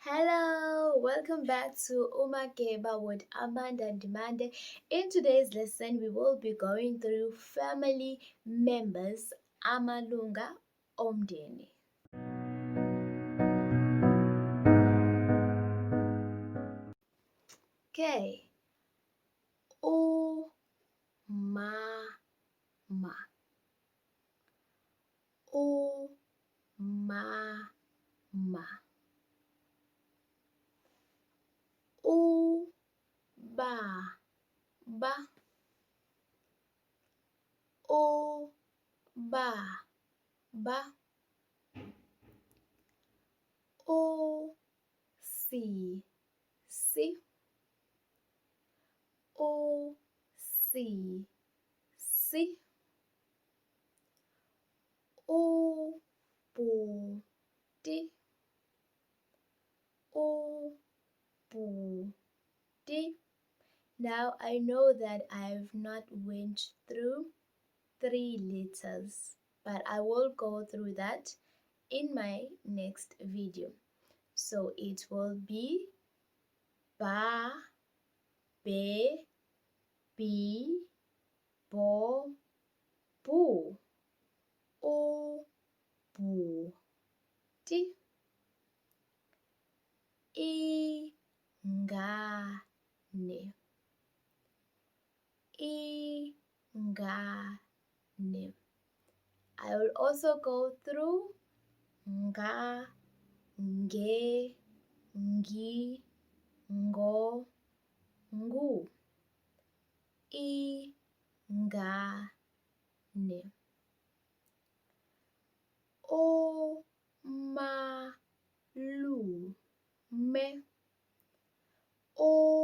Hello, welcome back to Umakeba with Amanda and Demande. In today's lesson, we will be going through family members, amalunga, omndeni. Okay, umama, umama, ubaba, ubaba, usisi, usisi, ubhuti, ubhuti. Now I know that I've not went through 3 letters, but I will go through that in my next video. So it will be ba, be, bi, bo, bu, o, bu, ti, ingane, ingane. I will also go through nga, nge, ngi, ngo, ngu, ingane. Omalume, omalume,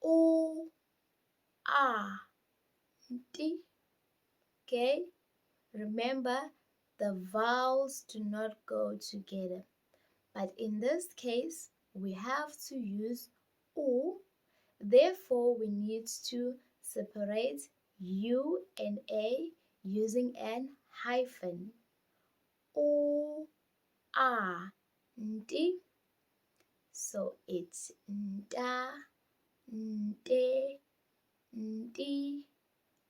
u-anti. Okay, remember the vowels do not go together, but in this case we have to use u. Therefore, we need to separate U and A using an hyphen. O, A, nti. So it's nta, nte, nti,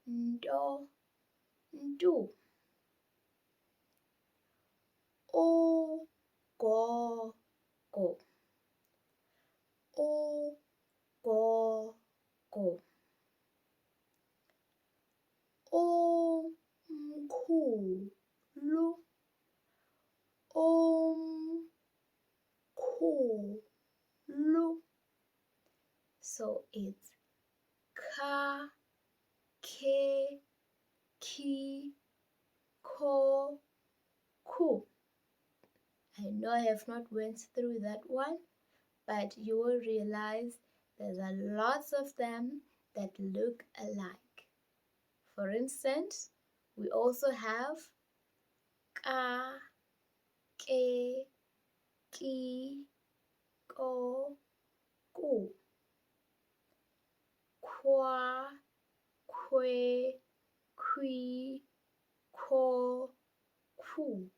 nto, ntu. O, go, go. O, go, go. Omkhulu, omkhulu. So it's ka, ke, ki, ko, ku. I know I have not went through that one, but you will realize there's a lots of them that look alike. For instance, we also have ka, ke, ki, ko, ku. Kwa, kwe, kwi, ko, ku.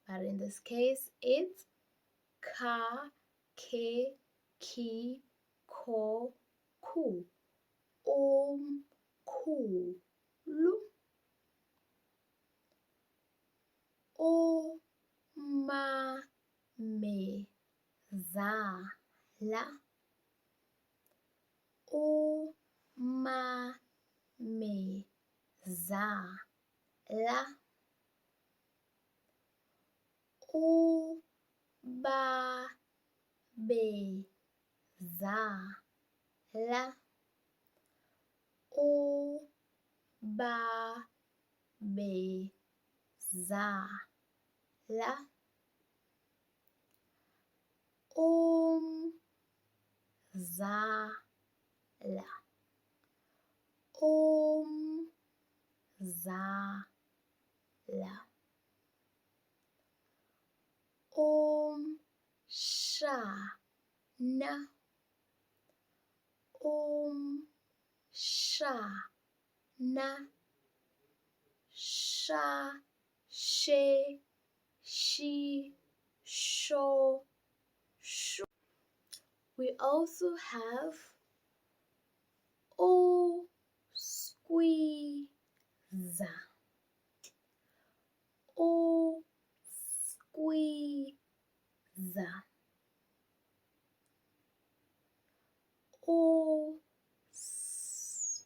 But in this case, it's ka, ke, ki, ko, ku. Omkhulu, omamezala, omamezala, ubabezala, ubabezala, umzala, umzala, umshana, umshana, sha, she, she, sho, sho. We also have o, squeeze, o, squeeze, o,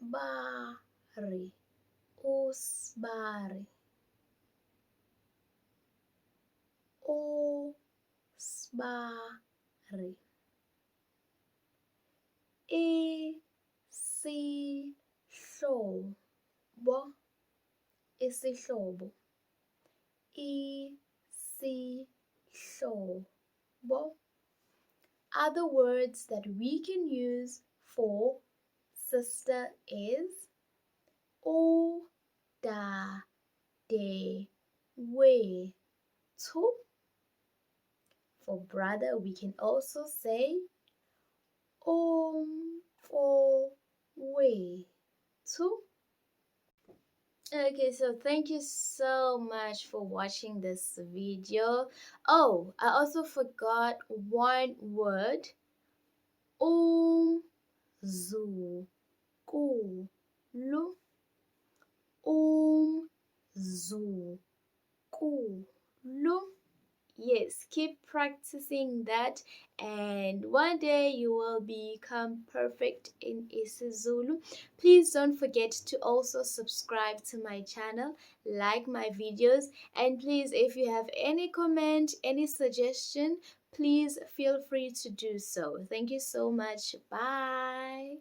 sbari, usbari, o, sbari, isihlobo, isihlobo, isihlobo. Other words that we can use for sister is o, da, de, we, tu. For brother, we can also say fo, we, tu. Okay, so thank you so much for watching this video. Oh, I also forgot one word. Umzukulu. Umzukulu. Yes, keep practicing that, and one day you will become perfect in IsiZulu. Please don't forget to also subscribe to my channel, like my videos, and please, if you have any comment, any suggestion, please feel free to do so. Thank you so much. Bye.